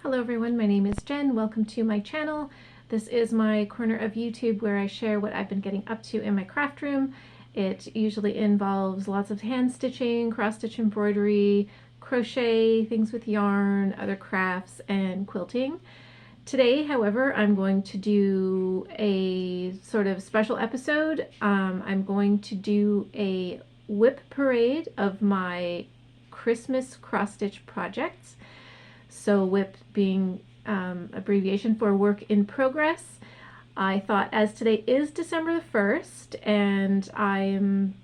Hello everyone, my name is Jen. Welcome to my channel. This is my corner of YouTube where I share what I've been getting up to in my craft room. It usually involves lots of hand stitching, cross-stitch embroidery, crochet, things with yarn, other crafts, and quilting. Today, however, I'm going to do a sort of special episode. I'm going to do a WIP parade of my Christmas cross-stitch projects. So WIP being abbreviation for work in progress. I thought, as today is December the 1st and I'm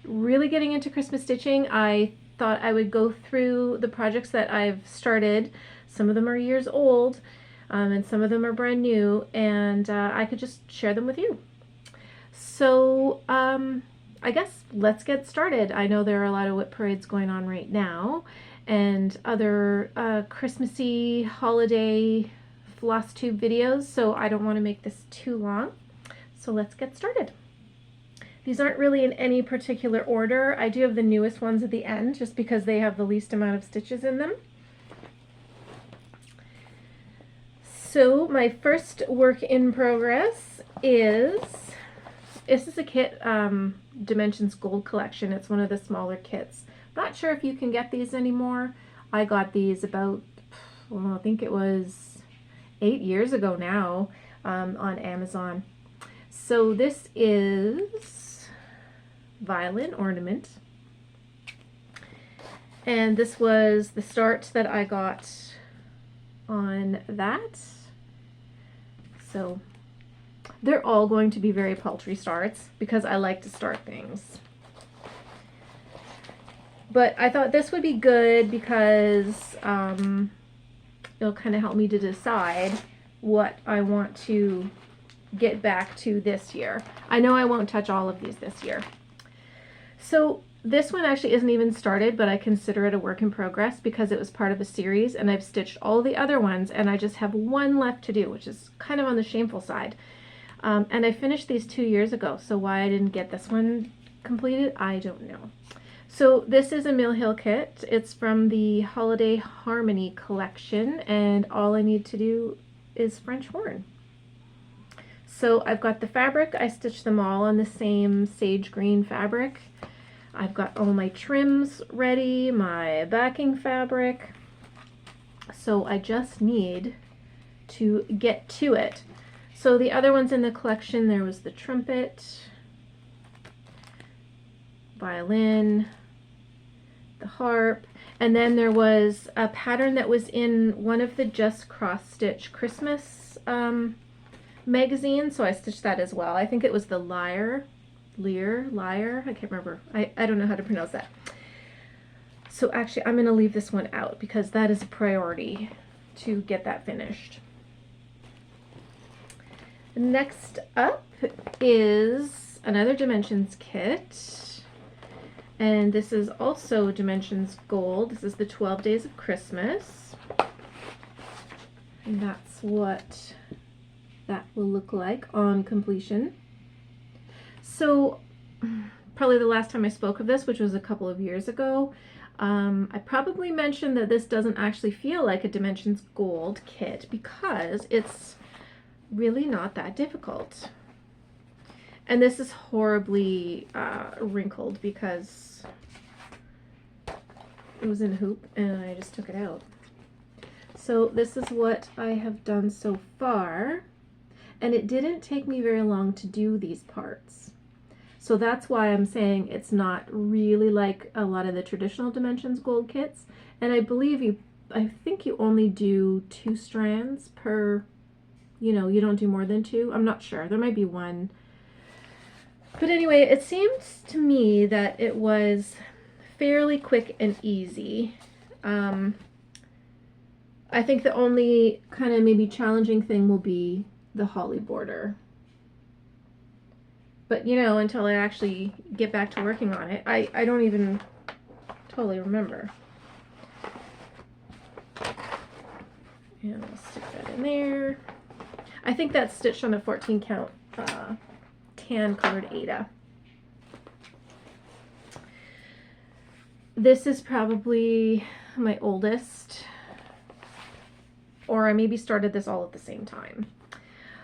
really getting into Christmas stitching, I thought I would go through the projects that I've started. Some of them are years old and some of them are brand new, and I could just share them with you. So I guess let's get started. I know there are a lot of WIP parades going on right now, and other Christmassy holiday Flosstube videos, so I don't want to make this too long. So let's get started. These aren't really in any particular order. I do have the newest ones at the end just because they have the least amount of stitches in them. So my first work in progress is, this is a kit, Dimensions Gold Collection. It's one of the smaller kits. Not sure if you can get these anymore. I got these about, well, I think it was 8 years ago now, on Amazon. So this is violin ornament. And this was the start that I got on that. So they're all going to be very paltry starts because I like to start things. But I thought this would be good because it'll kind of help me to decide what I want to get back to this year. I know I won't touch all of these this year. So this one actually isn't even started, but I consider it a work in progress because it was part of a series and I've stitched all the other ones and I just have one left to do, which is kind of on the shameful side. And I finished these 2 years ago, so why I didn't get this one completed, I don't know. So this is a Mill Hill kit. It's from the Holiday Harmony collection, and all I need to do is French horn. So I've got the fabric. I stitched them all on the same sage green fabric. I've got all my trims ready, my backing fabric. So I just need to get to it. So the other ones in the collection, there was the trumpet, violin, the harp, and then there was a pattern that was in one of the Just Cross Stitch Christmas magazines, so I stitched that as well. I think it was the lyre, I can't remember. I don't know how to pronounce that. So actually I'm going to leave this one out because that is a priority to get that finished. Next up is another Dimensions kit. And this is also Dimensions Gold. This is the 12 Days of Christmas. And that's what that will look like on completion. So probably the last time I spoke of this, which was a couple of years ago, I probably mentioned that this doesn't actually feel like a Dimensions Gold kit because it's really not that difficult. And this is horribly wrinkled because it was in a hoop and I just took it out. So this is what I have done so far, and it didn't take me very long to do these parts. So that's why I'm saying it's not really like a lot of the traditional Dimensions Gold kits. And I think you only do 2 strands per, you know, you don't do more than 2. I'm not sure. There might be 1. But anyway, it seems to me that it was fairly quick and easy. I think the only kind of maybe challenging thing will be the holly border. But you know, until I actually get back to working on it, I don't even totally remember. And I'll stick that in there. I think that's stitched on a 14 count tan colored Aida. This is probably my oldest or I maybe started this all at the same time.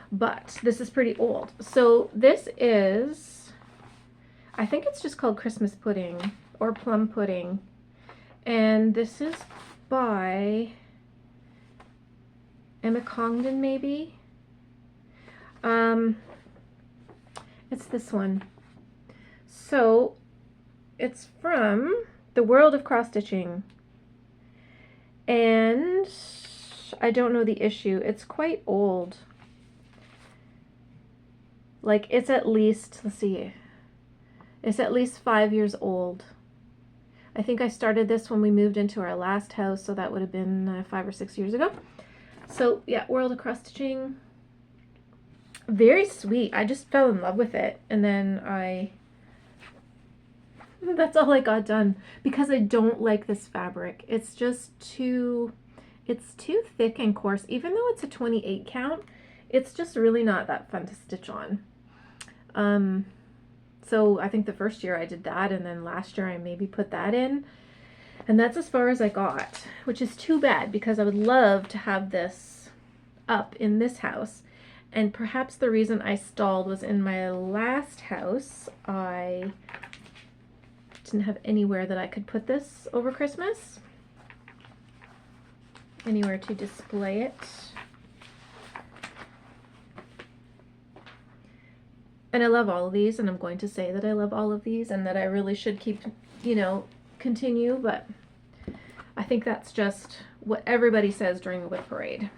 But this is pretty old. So this is, I think it's just called Christmas pudding or plum pudding. And this is by Emma Congdon, maybe. It's this one. So it's from The World of Cross Stitching. And I don't know the issue. It's quite old. Like, it's at least, let's see, it's at least 5 years old. I think I started this when we moved into our last house, so that would have been 5 or 6 years ago. So yeah, World of Cross Stitching. Very sweet. I just fell in love with it, and then that's all I got done, because I don't like this fabric. It's just too thick and coarse. Even though it's a 28 count, it's just really not that fun to stitch on. So I think the first year I did that, and then last year I maybe put that in, and that's as far as I got, which is too bad, because I would love to have this up in this house. And perhaps the reason I stalled was in my last house, I didn't have anywhere that I could put this over Christmas. Anywhere to display it. And I love all of these, and I'm going to say that I love all of these and that I really should keep, you know, continue, but I think that's just what everybody says during the WIP parade.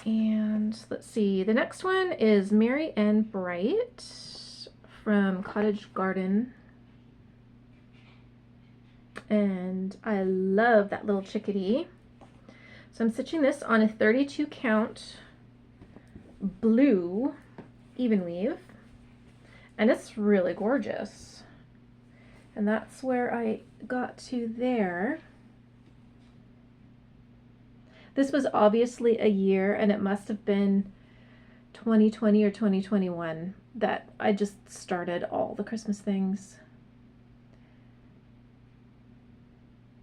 And let's see, the next one is Merry and Bright from Cottage Garden. And I love that little chickadee. So I'm stitching this on a 32 count blue even weave, and it's really gorgeous. And that's where I got to there. This was obviously a year, and it must have been 2020 or 2021 that I just started all the Christmas things.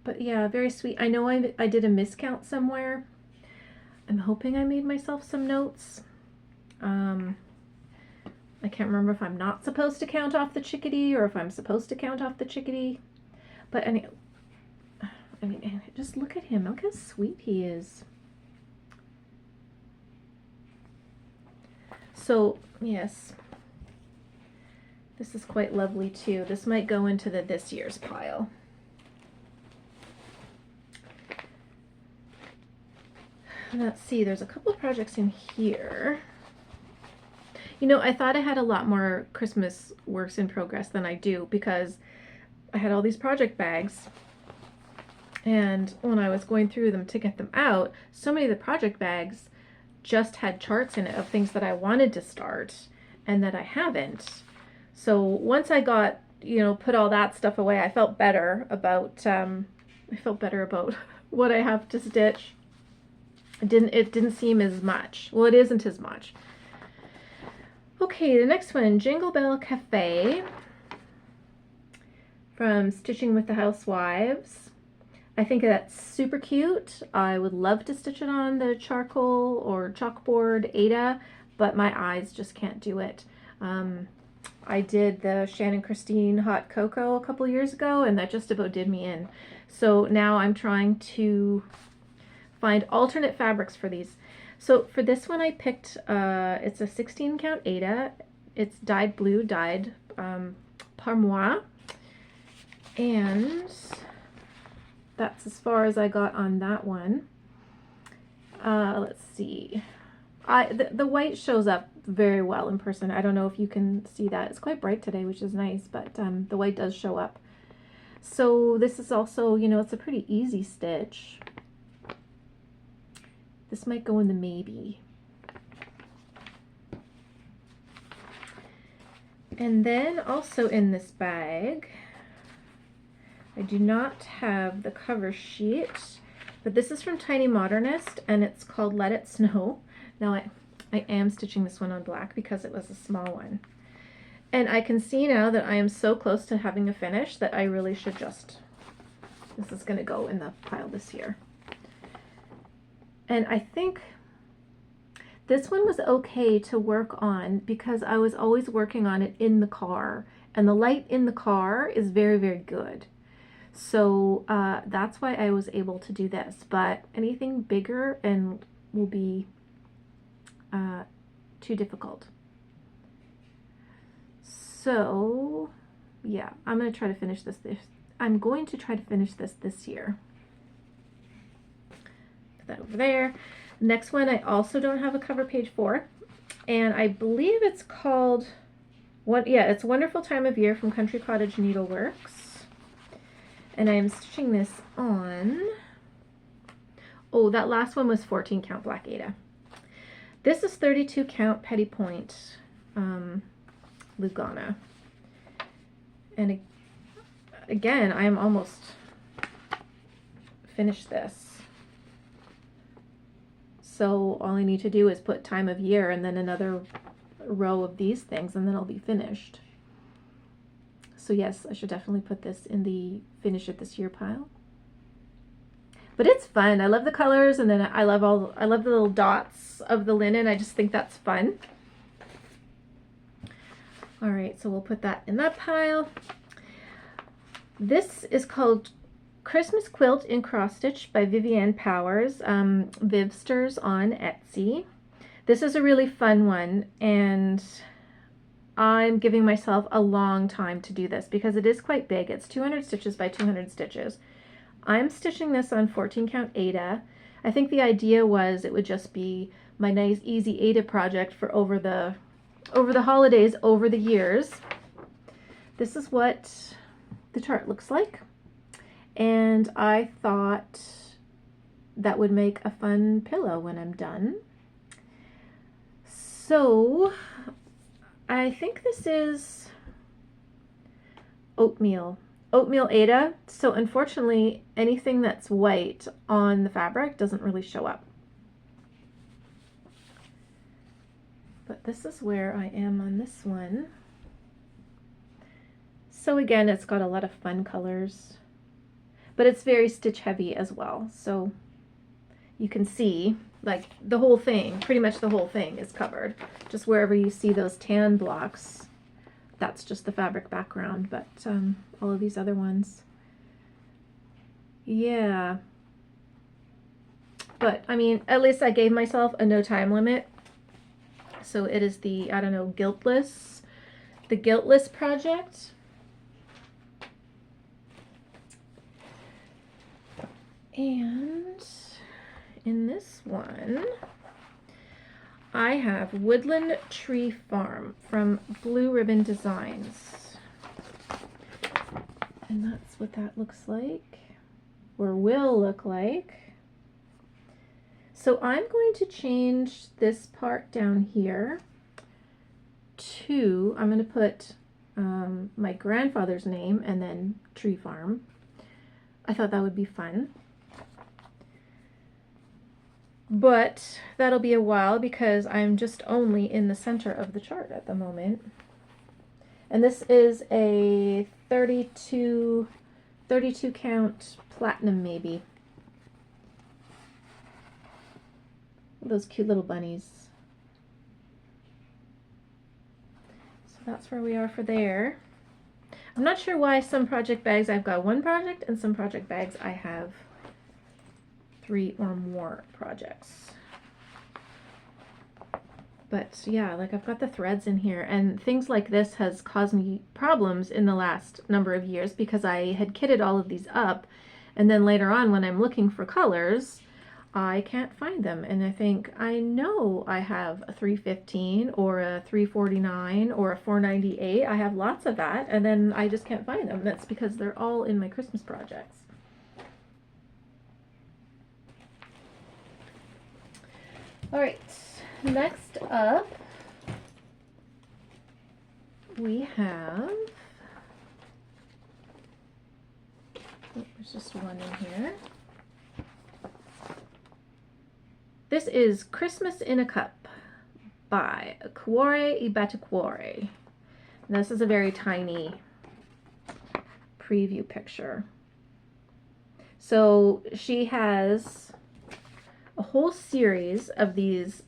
But yeah, very sweet. I know I did a miscount somewhere. I'm hoping I made myself some notes. I can't remember if I'm not supposed to count off the chickadee or if I'm supposed to count off the chickadee. But I mean, just look at him. Look how sweet he is. So, yes. This is quite lovely too. This might go into the this year's pile. Let's see, there's a couple of projects in here. You know, I thought I had a lot more Christmas works in progress than I do, because I had all these project bags, and when I was going through them to get them out, so many of the project bags just had charts in it of things that I wanted to start and that I haven't. So once I got, you know, put all that stuff away, I felt better about what I have to stitch. It didn't seem as much. Well, it isn't as much. Okay, the next one, Jingle Bell Cafe from Stitching with the Housewives. I think that's super cute. I would love to stitch it on the charcoal or chalkboard Ada, but my eyes just can't do it. I did the Shannon Christine Hot Cocoa a couple years ago, and that just about did me in. So now I'm trying to find alternate fabrics for these. So for this one I picked, it's a 16 count Ada. It's dyed blue, dyed Parmois. And that's as far as I got on that one. Let's see. The white shows up very well in person. I don't know if you can see that. It's quite bright today, which is nice, but the white does show up. So this is also, you know, it's a pretty easy stitch. This might go in the maybe. And then also in this bag, I do not have the cover sheet, but this is from Tiny Modernist, and it's called Let It Snow. Now I am stitching this one on black because it was a small one. And I can see now that I am so close to having a finish that I really should just, this is going to go in the pile this year. And I think this one was okay to work on because I was always working on it in the car, and the light in the car is very, very good. So that's why I was able to do this, but anything bigger and will be too difficult. So yeah, I'm going to try to finish this. I'm going to try to finish this year. Put that over there. Next one I also don't have a cover page for, and I believe it's called, it's Wonderful Time of Year from Country Cottage Needleworks. And I am stitching this on, oh, that last one was 14 count Black Ada. This is 32 count Petty Point Lugana. And again, I am almost finished this. So all I need to do is put time of year and then another row of these things, and then I'll be finished. So yes, I should definitely put this in the finish it this year pile. But it's fun. I love the colors, and then I love the little dots of the linen. I just think that's fun. All right, so we'll put that in that pile. This is called Christmas Quilt in Cross Stitch by Vivienne Powers, Vivsters on Etsy. This is a really fun one, and I'm giving myself a long time to do this because it is quite big. It's 200 stitches by 200 stitches. I'm stitching this on 14 count Aida. I think the idea was it would just be my nice easy Aida project for over the holidays, over the years. This is what the chart looks like, and I thought that would make a fun pillow when I'm done. So I think this is oatmeal Aida. So unfortunately, anything that's white on the fabric doesn't really show up. But this is where I am on this one. So again, it's got a lot of fun colors, but it's very stitch heavy as well. So you can see like the whole thing, pretty much the whole thing is covered. Just wherever you see those tan blocks, that's just the fabric background, but all of these other ones, yeah. But I mean, at least I gave myself a no time limit. So it is the, I don't know, the Guiltless project. And in this one, I have Woodland Tree Farm from Blue Ribbon Designs. And that's what that looks like, or will look like. So I'm going to change this part down here to, I'm going to put my grandfather's name and then Tree Farm. I thought that would be fun. But that'll be a while because I'm just only in the center of the chart at the moment. And this is a 32 count platinum maybe. Those cute little bunnies. So that's where we are for there. I'm not sure why some project bags I've got one project and some project bags I have 3 or more projects. But yeah, like I've got the threads in here, and things like this has caused me problems in the last number of years because I had kitted all of these up, and then later on when I'm looking for colors, I can't find them. And I think, I know I have a 315 or a 349 or a 498. I have lots of that, and then I just can't find them. That's because they're all in my Christmas projects. All right, next up we have, oh, there's just one in here. This is Christmas in a Cup by Cuore e Battacuore. This is a very tiny preview picture. So she has a whole series of these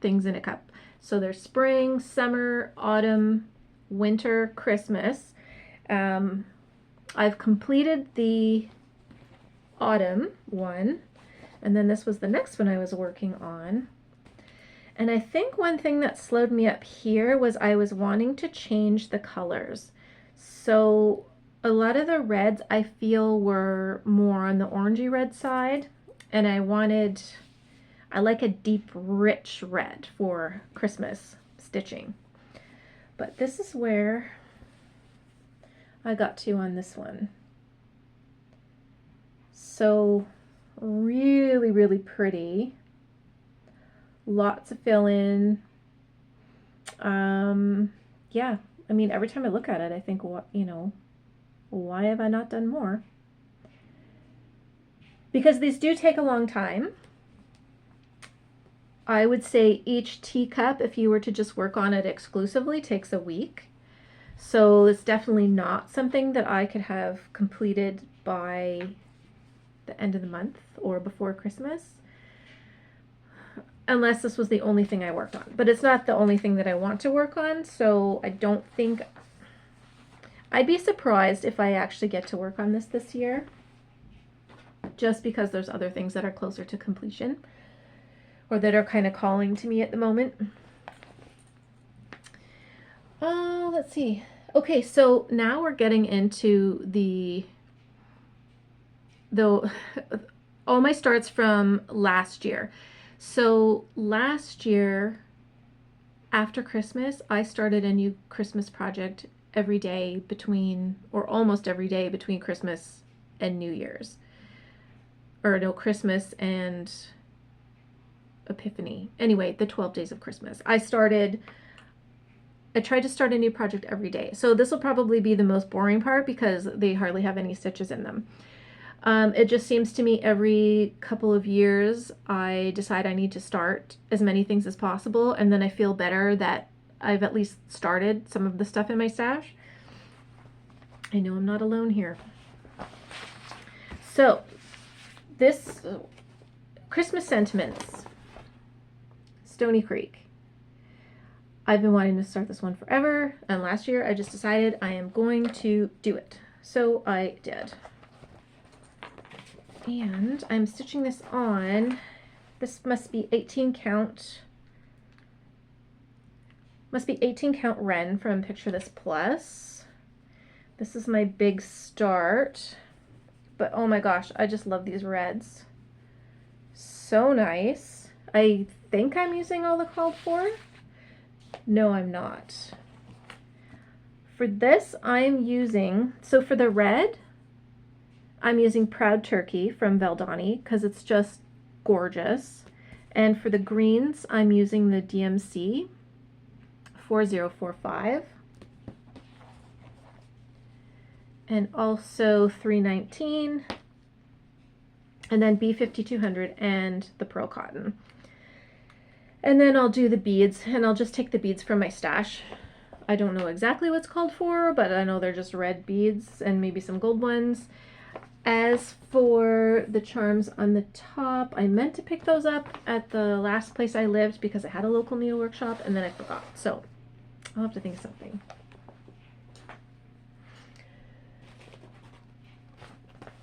things in a cup. So there's spring, summer, autumn, winter, Christmas. I've completed the autumn one, and then this was the next one I was working on. And I think one thing that slowed me up here was I was wanting to change the colors. So a lot of the reds I feel were more on the orangey red side, and I like a deep rich red for Christmas stitching. But this is where I got to on this one. So really, really pretty. Lots of fill in. Yeah, I mean, every time I look at it, I think, what, you know, why have I not done more? Because these do take a long time. I would say each teacup, if you were to just work on it exclusively, takes a week. So it's definitely not something that I could have completed by the end of the month or before Christmas, unless this was the only thing I worked on. But it's not the only thing that I want to work on, so I don't think... I'd be surprised if I actually get to work on this year, just because there's other things that are closer to completion, or that are kind of calling to me at the moment. Let's see. Okay, so now we're getting into all my starts from last year. So last year, after Christmas, I started a new Christmas project every day between, or almost every day between Christmas and New Year's. Or no, Christmas and Epiphany. Anyway, the 12 days of Christmas. I tried to start a new project every day. So this will probably be the most boring part because they hardly have any stitches in them. It just seems to me every couple of years I decide I need to start as many things as possible, and then I feel better that I've at least started some of the stuff in my stash. I know I'm not alone here. So this Christmas Sentiments, Stony Creek. I've been wanting to start this one forever, and last year I just decided I am going to do it. So I did. And I'm stitching this on, this must be 18 count, Ren from Picture This Plus. This is my big start, but oh my gosh, I just love these reds. So nice. I think I'm using all the called for. No, I'm not. For this, I'm using, so for the red, I'm using Proud Turkey from Valdani because it's just gorgeous. And for the greens, I'm using the DMC 4045. And also 319. And then B5200 and the Pearl Cotton. And then I'll do the beads, and I'll just take the beads from my stash. I don't know exactly what's called for, but I know they're just red beads and maybe some gold ones. As for the charms on the top, I meant to pick those up at the last place I lived because I had a local needle workshop, and then I forgot. So I'll have to think of something.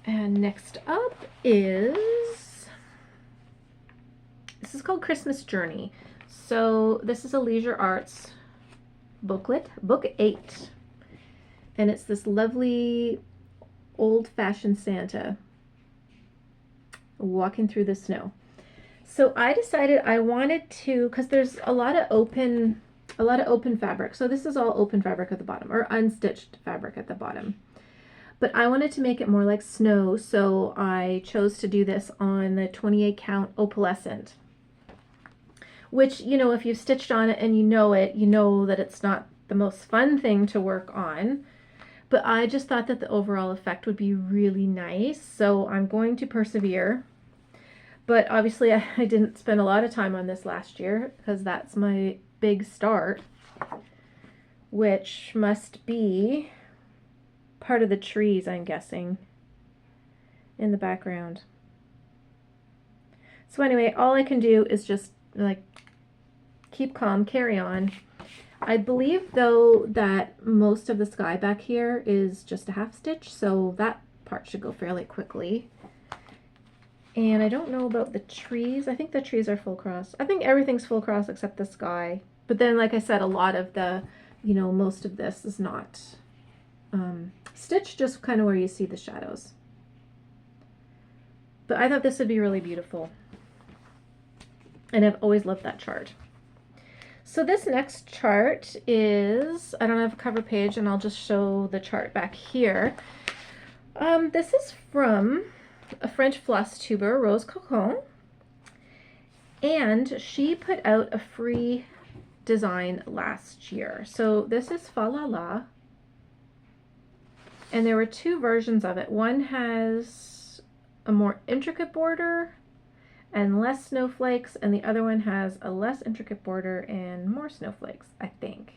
And next up is, this is called Christmas Journey. So this is a Leisure Arts booklet, book 8. And it's this lovely old-fashioned Santa walking through the snow. So I decided I wanted to, because there's a lot of open fabric. So this is all open fabric at the bottom, or unstitched fabric at the bottom. But I wanted to make it more like snow, so I chose to do this on the 28 count opalescent. Which, you know, if you've stitched on it and you know it, you know that it's not the most fun thing to work on. But I just thought that the overall effect would be really nice, so I'm going to persevere. But obviously I didn't spend a lot of time on this last year because that's my big start, which must be part of the trees, I'm guessing, in the background. So anyway, all I can do is just like keep calm, carry on. I believe though that most of the sky back here is just a half stitch, so that part should go fairly quickly. And I don't know about the trees. I think the trees are full cross. I think everything's full cross except the sky. But then, like I said, a lot of the, you know, most of this is not stitched, just kind of where you see the shadows. But I thought this would be really beautiful. And I've always loved that chart. So this next chart is, I don't have a cover page, and I'll just show the chart back here. This is from a French floss tuber, Rose Cocon, and she put out a free design last year. So this is Fa La La, and there were two versions of it. One has a more intricate border and less snowflakes, and the other one has a less intricate border and more snowflakes, I think.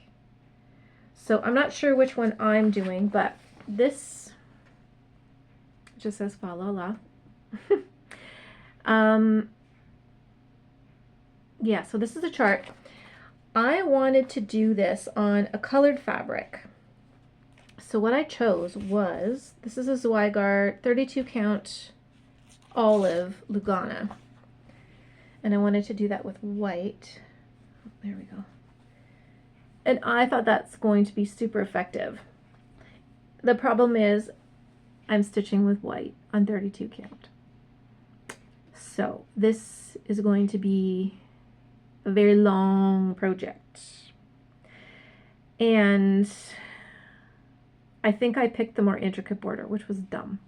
So I'm not sure which one I'm doing, but this just says Fa La La. Yeah, so this is a chart. I wanted to do this on a colored fabric. So what I chose was, this is a Zweigart 32 count olive Lugana. And I wanted to do that with white. There we go. And I thought that's going to be super effective. The problem is I'm stitching with white on 32 count. So this is going to be a very long project. And I think I picked the more intricate border, which was dumb.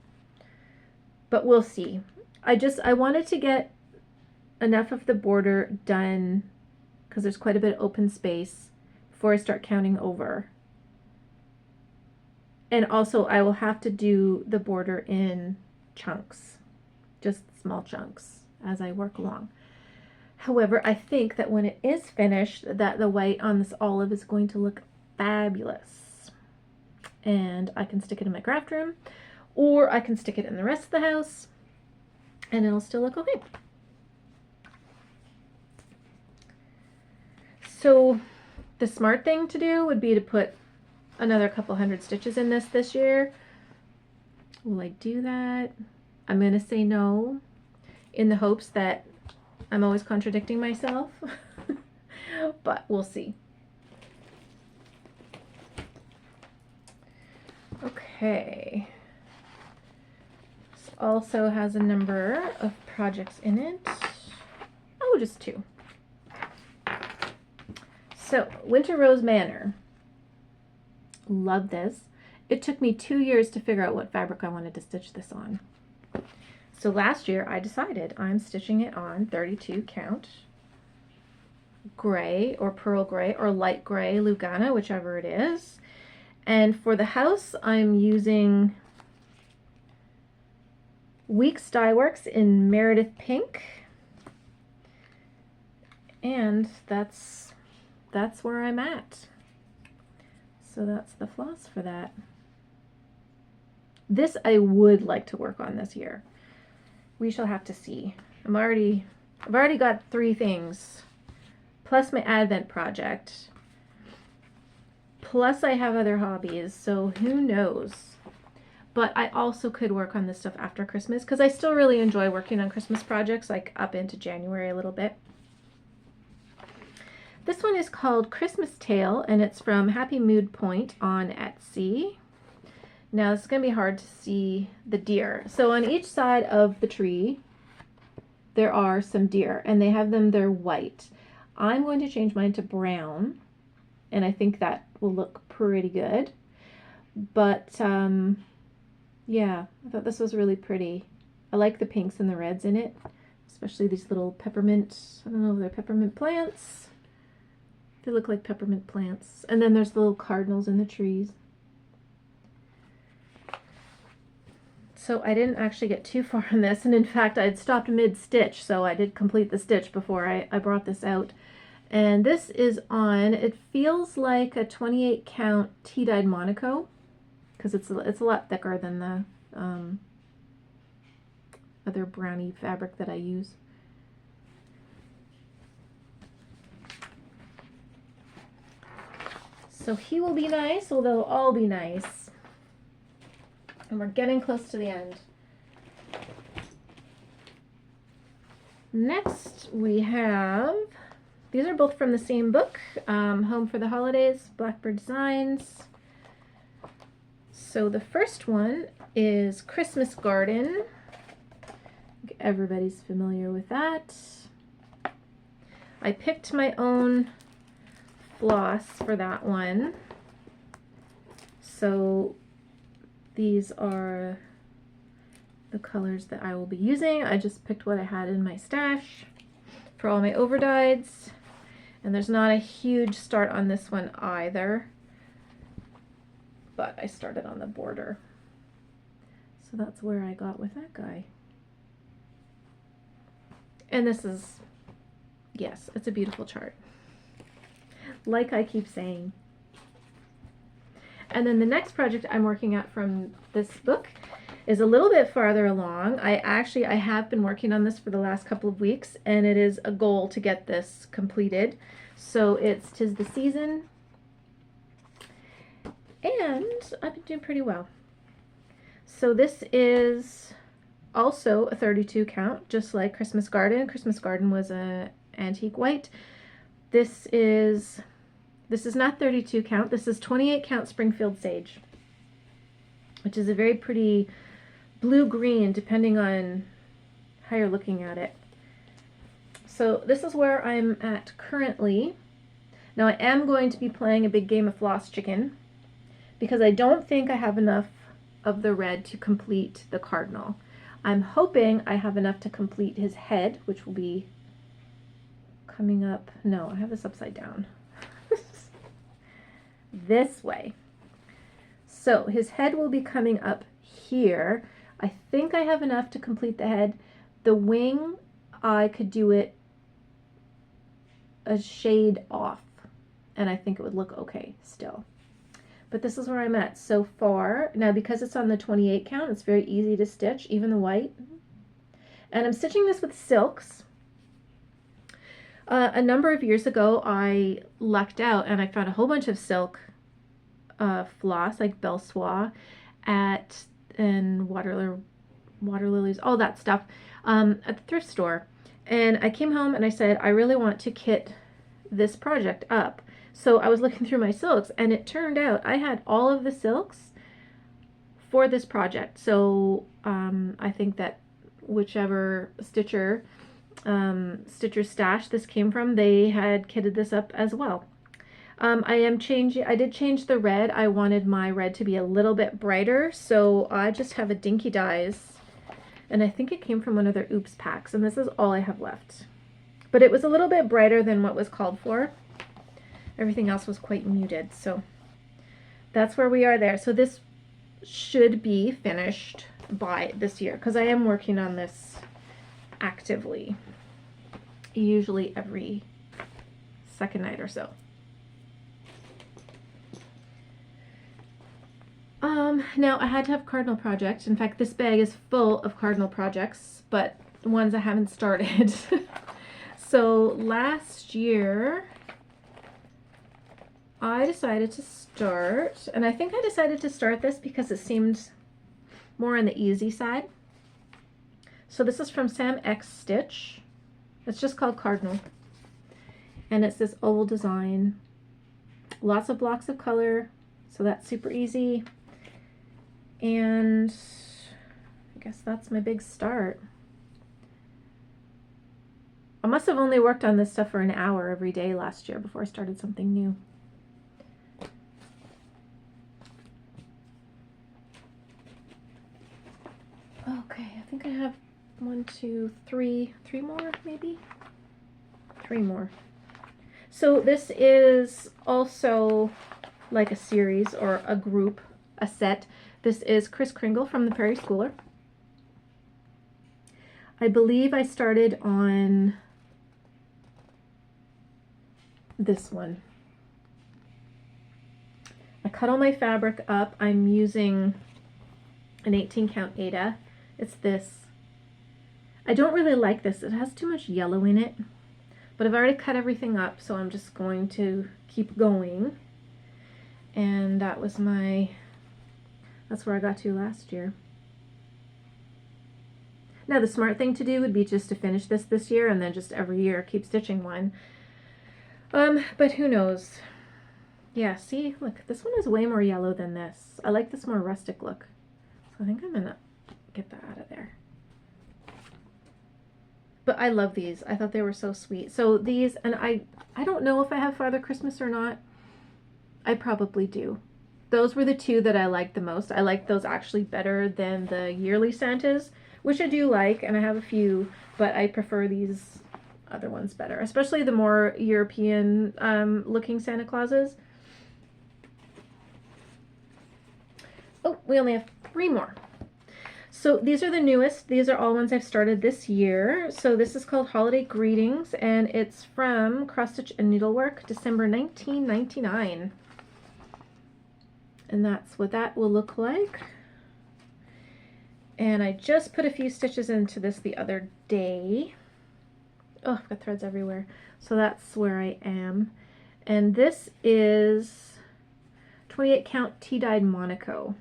But we'll see. I wanted to get enough of the border done because there's quite a bit of open space before I start counting over. And also I will have to do the border in chunks, just small chunks as I work along. However, I think that when it is finished, that the white on this olive is going to look fabulous. And I can stick it in my craft room, or I can stick it in the rest of the house, and it'll still look okay. So the smart thing to do would be to put another couple hundred stitches in this year. Will I do that? I'm going to say no, in the hopes that I'm always contradicting myself, but we'll see. Okay. This also has a number of projects in it. Oh, just two. So, Winter Rose Manor. Love this. It took me 2 years to figure out what fabric I wanted to stitch this on. So last year I decided I'm stitching it on 32 count gray or pearl gray or light gray Lugana, whichever it is. And for the house I'm using Weeks Dye Works in Meredith Pink. And that's where I'm at. So that's the floss for that. This I would like to work on this year. We shall have to see. I've already got 3 things, plus my Advent project, plus I have other hobbies, so who knows. But I also could work on this stuff after Christmas, because I still really enjoy working on Christmas projects, like up into January a little bit. This one is called Christmas Tale, and it's from Happy Mood Point on Etsy. Now, it's going to be hard to see the deer. So on each side of the tree, there are some deer, and they're white. I'm going to change mine to brown, and I think that will look pretty good. But, yeah, I thought this was really pretty. I like the pinks and the reds in it, especially these little peppermint, I don't know if they're peppermint plants. They look like peppermint plants. And then there's the little cardinals in the trees. So I didn't actually get too far on this, and in fact I had stopped mid-stitch, so I did complete the stitch before I brought this out. And this is on, it feels like a 28 count tea-dyed Monaco, because it's a lot thicker than the other brownie fabric that I use. So he will be nice, so they'll all be nice. And we're getting close to the end. Next we have, these are both from the same book, Home for the Holidays, Blackbird Designs. So the first one is Christmas Garden. Everybody's familiar with that. I picked my own floss for that one. So these are the colors that I will be using. I just picked what I had in my stash for all my overdyes. And there's not a huge start on this one either, but I started on the border. So that's where I got with that guy. And this is, yes, it's a beautiful chart, like I keep saying. And then the next project I'm working at from this book is a little bit farther along. I have been working on this for the last couple of weeks, and it is a goal to get this completed. So it's 'Tis the Season, and I've been doing pretty well. So this is also a 32 count, just like Christmas Garden. Christmas Garden was a antique white. This is not 32 count. This is 28 count Springfield Sage, which is a very pretty blue-green depending on how you're looking at it. So this is where I'm at currently. Now I am going to be playing a big game of Floss Chicken because I don't think I have enough of the red to complete the cardinal. I'm hoping I have enough to complete his head, which will be coming up. No, I have this upside down. This way. So his head will be coming up here. I think I have enough to complete the head. The wing, I could do it a shade off, and I think it would look okay still. But this is where I'm at so far. Now, because it's on the 28 count, it's very easy to stitch, even the white. And I'm stitching this with silks. A number of years ago, I lucked out and I found a whole bunch of silk floss, like Belle Soie, and water lilies, all that stuff, at the thrift store. And I came home and I said, I really want to kit this project up. So I was looking through my silks, and it turned out I had all of the silks for this project. So I think that whichever stitcher's stash this came from, they had kitted this up as well. I did change the red. I wanted my red to be a little bit brighter, so I just have a Dinky Dyes, and I think it came from one of their Oops packs, and this is all I have left. But it was a little bit brighter than what was called for. Everything else was quite muted, so that's where we are there. So this should be finished by this year, because I am working on this actively, usually every second night or so. Now I had to have cardinal projects. In fact, this bag is full of cardinal projects, but ones I haven't started. So last year I decided to start, and I think I decided to start this because it seemed more on the easy side. So this is from Sam X Stitch. It's just called Cardinal, and it's this oval design, lots of blocks of color, so that's super easy. And I guess that's my big start. I must have only worked on this stuff for an hour every day last year before I started something new. Okay, I think I have 1, 2, 3 more, maybe? 3 more. So this is also like a series or a group, a set. This is Kris Kringle from the Prairie Schooler. I believe I started on this one. I cut all my fabric up. I'm using an 18 count Aida. It's this. I don't really like this. It has too much yellow in it, but I've already cut everything up, so I'm just going to keep going. And that's where I got to last year. Now the smart thing to do would be just to finish this year and then just every year keep stitching one. But who knows? Yeah, see, look, this one is way more yellow than this. I like this more rustic look. So I think I'm gonna get that out of there. But I love these. I thought they were so sweet. So these, and I don't know if I have Father Christmas or not. I probably do. Those were the two that I liked the most. I like those actually better than the yearly Santas, which I do like, and I have a few, but I prefer these other ones better, especially the more European looking Santa Clauses. Oh, we only have 3 more. So these are the newest. These are all ones I've started this year. So this is called Holiday Greetings, and it's from Cross Stitch and Needlework, December 1999. And that's what that will look like. And I just put a few stitches into this the other day. Oh, I've got threads everywhere. So that's where I am. And this is 28 count tea-dyed Monaco.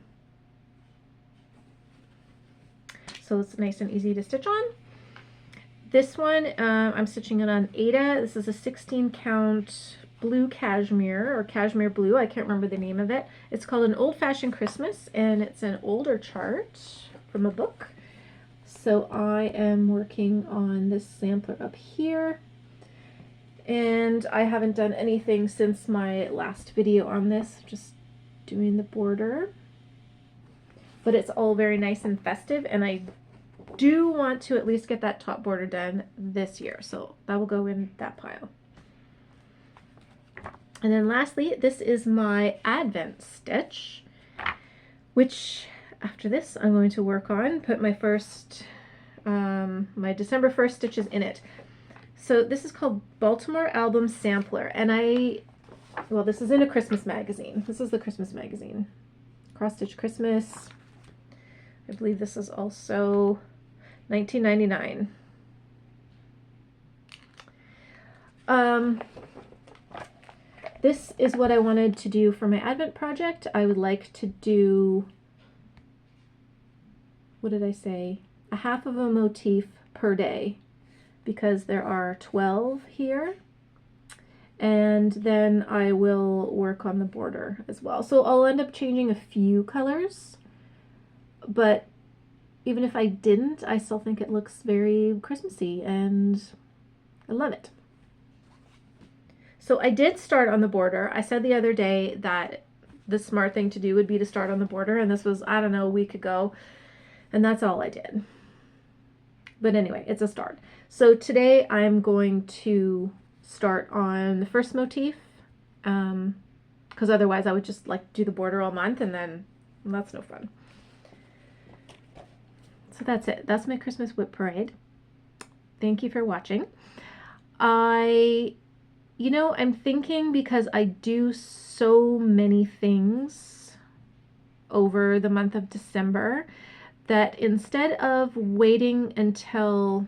So it's nice and easy to stitch on. This one, I'm stitching it on Ada. This is a 16 count blue cashmere, or cashmere blue. I can't remember the name of it. It's called An Old-Fashioned Christmas, and it's an older chart from a book. So I am working on this sampler up here. And I haven't done anything since my last video on this, just doing the border. But it's all very nice and festive, and I do want to at least get that top border done this year, so that will go in that pile. And then lastly, this is my Advent stitch, which after this I'm going to work on, put my first, my December 1st stitches in it. So this is called Baltimore Album Sampler, and well, this is in a Christmas magazine. This is the Christmas magazine, Cross Stitch Christmas. I believe this is also 1999. This is what I wanted to do for my Advent project. I would like to do, what did I say? A half of a motif per day, because there are 12 here. And then I will work on the border as well. So I'll end up changing a few colors, but even if I didn't, I still think it looks very Christmassy, and I love it. So I did start on the border. I said the other day that the smart thing to do would be to start on the border, and this was, I don't know, a week ago, and that's all I did. But anyway, it's a start. So today I'm going to start on the first motif, because otherwise I would just like do the border all month, and then that's no fun. So that's it. That's my Christmas WIP parade. Thank you for watching. I'm thinking, because I do so many things over the month of December, that instead of waiting until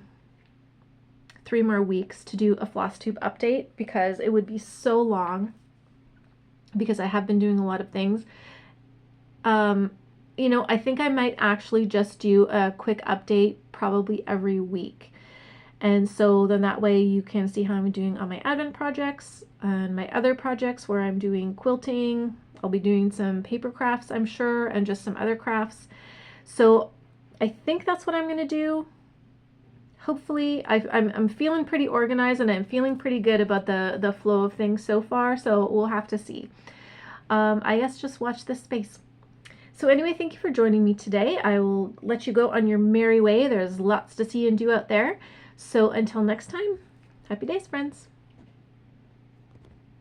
3 more weeks to do a Flosstube update, because it would be so long, because I have been doing a lot of things, I think I might actually just do a quick update probably every week. And so then that way you can see how I'm doing on my Advent projects and my other projects where I'm doing quilting. I'll be doing some paper crafts, I'm sure, and just some other crafts. So I think that's what I'm going to do. Hopefully, I'm feeling pretty organized, and I'm feeling pretty good about the flow of things so far, so we'll have to see. I guess just watch this space. So anyway, thank you for joining me today. I will let you go on your merry way. There's lots to see and do out there. So until next time, happy days, friends.